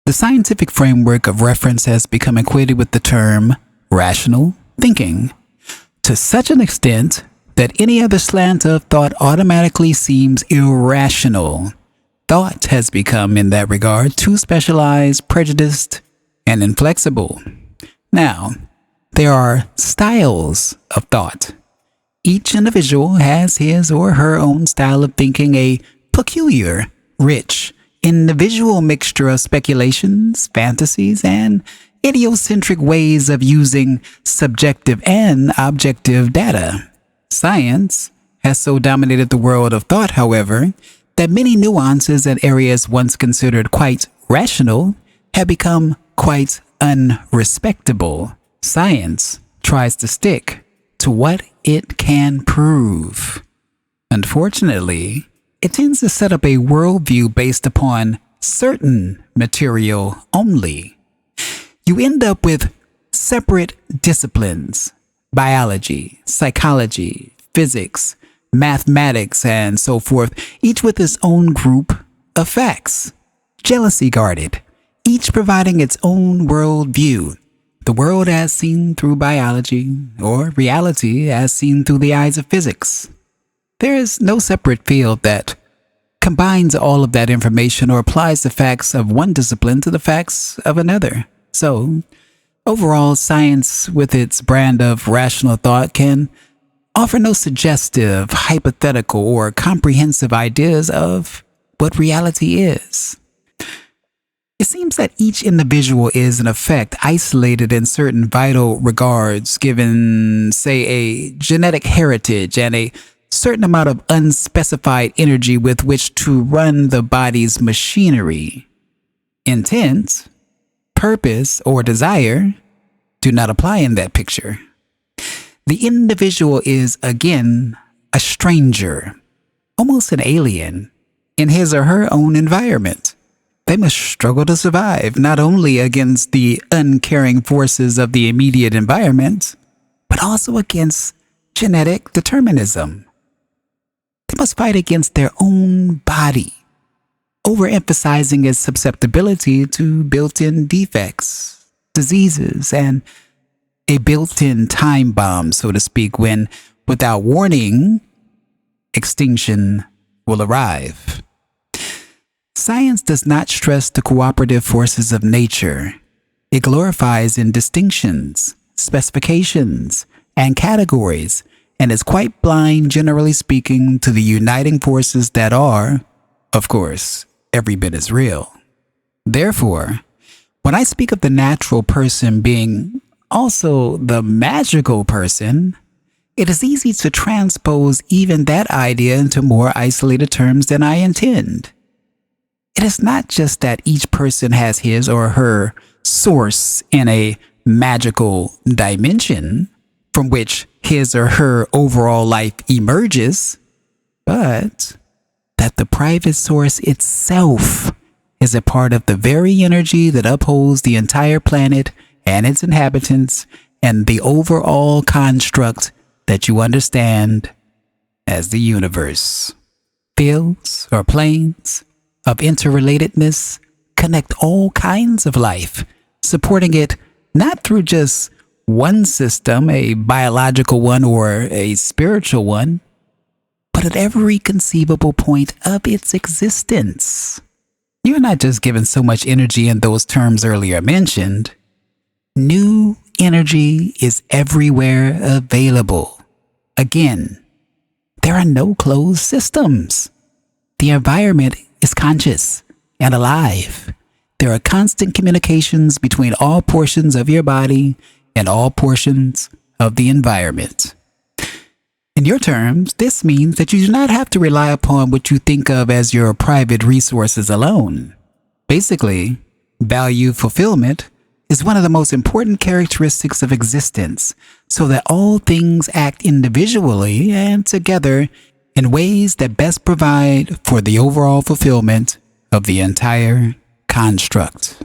The scientific framework of reference has become equated with the term rational thinking, to such an extent that any other slant of thought automatically seems irrational. Thought has become, in that regard, too specialized, prejudiced, and inflexible. Now, there are styles of thought. Each individual has his or her own style of thinking, a peculiar, rich, individual mixture of speculations, fantasies, and idiocentric ways of using subjective and objective data. Science has so dominated the world of thought, however, that many nuances and areas once considered quite rational have become quite unrespectable. Science tries to stick to what it can prove. Unfortunately, it tends to set up a worldview based upon certain material only. You end up with separate disciplines: biology, psychology, physics, mathematics, and so forth, each with its own group of facts, jealousy guarded, each providing its own worldview. The world as seen through biology, or reality as seen through the eyes of physics. There is no separate field that combines all of that information or applies the facts of one discipline to the facts of another. So, overall, science, with its brand of rational thought, can offer no suggestive, hypothetical, or comprehensive ideas of what reality is. It seems that each individual is, in effect, isolated in certain vital regards, given, say, a genetic heritage and a certain amount of unspecified energy with which to run the body's machinery. Intent, purpose, or desire do not apply in that picture. The individual is, again, a stranger, almost an alien, in his or her own environment. They must struggle to survive, not only against the uncaring forces of the immediate environment, but also against genetic determinism. They must fight against their own body, overemphasizing its susceptibility to built-in defects, diseases, and a built-in time bomb, so to speak, when, without warning, extinction will arrive. Science does not stress the cooperative forces of nature. It glorifies in distinctions, specifications, and categories, and is quite blind, generally speaking, to the uniting forces that are, of course, every bit as real. Therefore, when I speak of the natural person being also the magical person, it is easy to transpose even that idea into more isolated terms than I intend. It is not just that each person has his or her source in a magical dimension from which his or her overall life emerges, but that the private source itself is a part of the very energy that upholds the entire planet and its inhabitants and the overall construct that you understand as the universe. Fields or planes of interrelatedness connect all kinds of life, supporting it not through just one system, a biological one or a spiritual one, but at every conceivable point of its existence. You're not just given so much energy in those terms earlier mentioned. New energy is everywhere available. Again, there are no closed systems. The environment is conscious and alive. There are constant communications between all portions of your body and all portions of the environment. In your terms, this means that you do not have to rely upon what you think of as your private resources alone. Basically, value fulfillment is one of the most important characteristics of existence, so that all things act individually and together in ways that best provide for the overall fulfillment of the entire construct.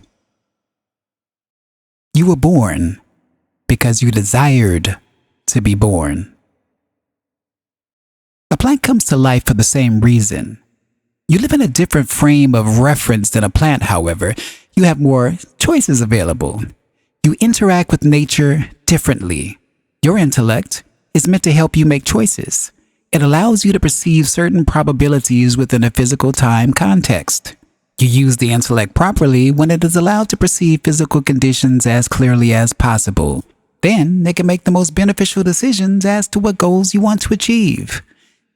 You were born because you desired to be born. A plant comes to life for the same reason. You live in a different frame of reference than a plant, however. You have more choices available. You interact with nature differently. Your intellect is meant to help you make choices. It allows you to perceive certain probabilities within a physical time context. You use the intellect properly when it is allowed to perceive physical conditions as clearly as possible. Then it can make the most beneficial decisions as to what goals you want to achieve.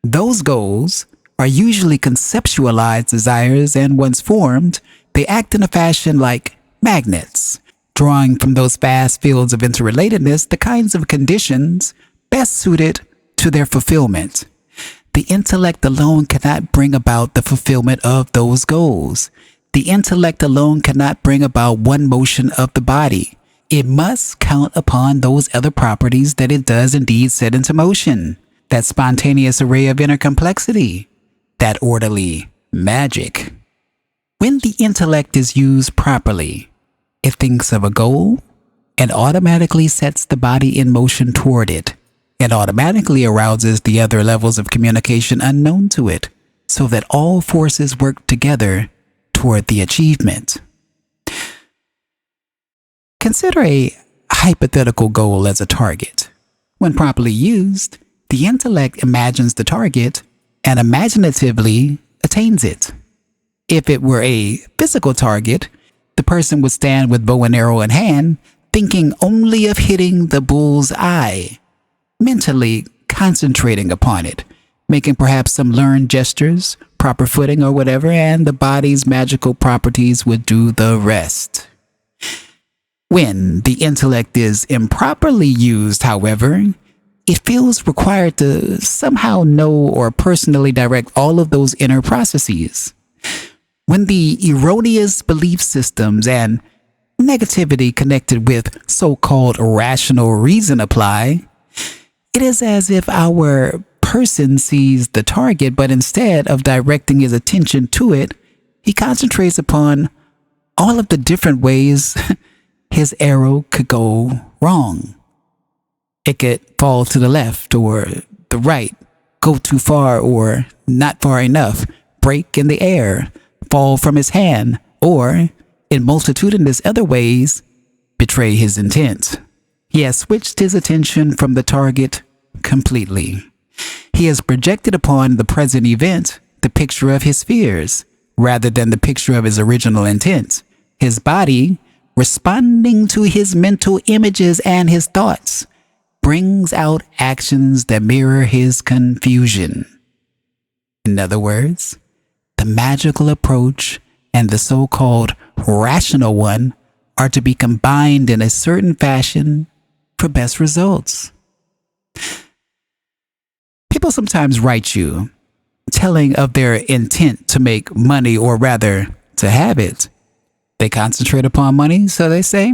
Those goals are usually conceptualized desires, and once formed, they act in a fashion like magnets, drawing from those vast fields of interrelatedness the kinds of conditions best suited to their fulfillment. The intellect alone cannot bring about the fulfillment of those goals. The intellect alone cannot bring about one motion of the body. It must count upon those other properties that it does indeed set into motion. That spontaneous array of inner complexity. That orderly magic. When the intellect is used properly, it thinks of a goal and automatically sets the body in motion toward it. It automatically arouses the other levels of communication unknown to it, so that all forces work together toward the achievement. Consider a hypothetical goal as a target. When properly used, the intellect imagines the target and imaginatively attains it. If it were a physical target, the person would stand with bow and arrow in hand, thinking only of hitting the bull's eye, mentally concentrating upon it, making perhaps some learned gestures, proper footing or whatever, and the body's magical properties would do the rest. When the intellect is improperly used, however, it feels required to somehow know or personally direct all of those inner processes. When the erroneous belief systems and negativity connected with so-called rational reason apply, it is as if our person sees the target, but instead of directing his attention to it, he concentrates upon all of the different ways his arrow could go wrong. It could fall to the left or the right, go too far or not far enough, break in the air, fall from his hand, or, in multitudinous other ways, betray his intent. He has switched his attention from the target completely. He has projected upon the present event the picture of his fears, rather than the picture of his original intent. His body, responding to his mental images and his thoughts, brings out actions that mirror his confusion. In other words, the magical approach and the so-called rational one are to be combined in a certain fashion for best results. People sometimes write you, telling of their intent to make money, or rather, to have it. They concentrate upon money, so they say,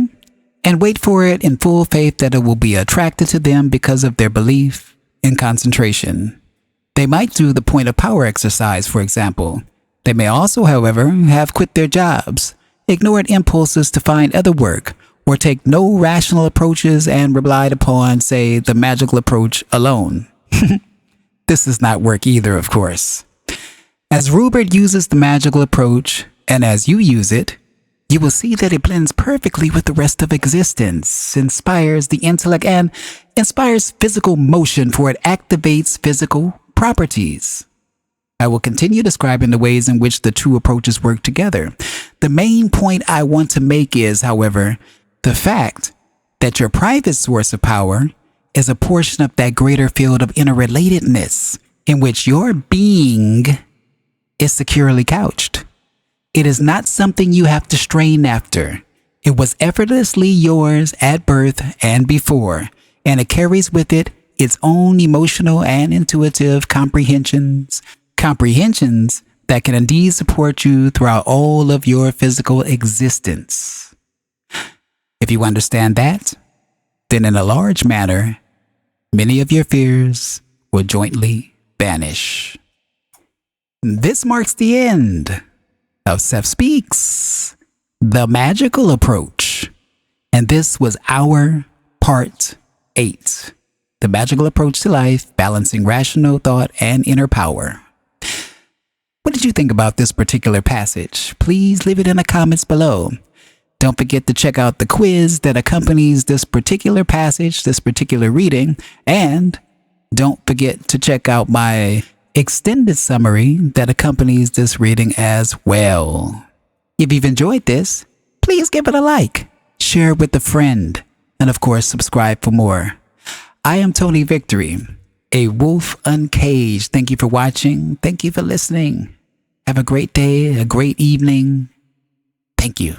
and wait for it in full faith that it will be attracted to them because of their belief and concentration. They might do the point of power exercise, for example. They may also, however, have quit their jobs, ignored impulses to find other work, or take no rational approaches and relied upon, say, the magical approach alone. This does not work either, of course. As Rupert uses the magical approach, and as you use it, you will see that it blends perfectly with the rest of existence, inspires the intellect, and inspires physical motion, for it activates physical properties. I will continue describing the ways in which the two approaches work together. The main point I want to make is, however, the fact that your private source of power is a portion of that greater field of interrelatedness in which your being is securely couched. It is not something you have to strain after. It was effortlessly yours at birth and before, and it carries with it its own emotional and intuitive comprehensions that can indeed support you throughout all of your physical existence. If you understand that, then in a large manner, many of your fears will jointly vanish. This marks the end of Seth Speaks, The Magical Approach. And this was our part 8, The Magical Approach to Life, Balancing Rational Thought and Inner Power. What did you think about this particular passage? Please leave it in the comments below. Don't forget to check out the quiz that accompanies this particular passage, this particular reading, and don't forget to check out my extended summary that accompanies this reading as well. If you've enjoyed this, please give it a like, share it with a friend, and of course, subscribe for more. I am Tony Victory, a wolf uncaged. Thank you for watching. Thank you for listening. Have a great day, a great evening. Thank you.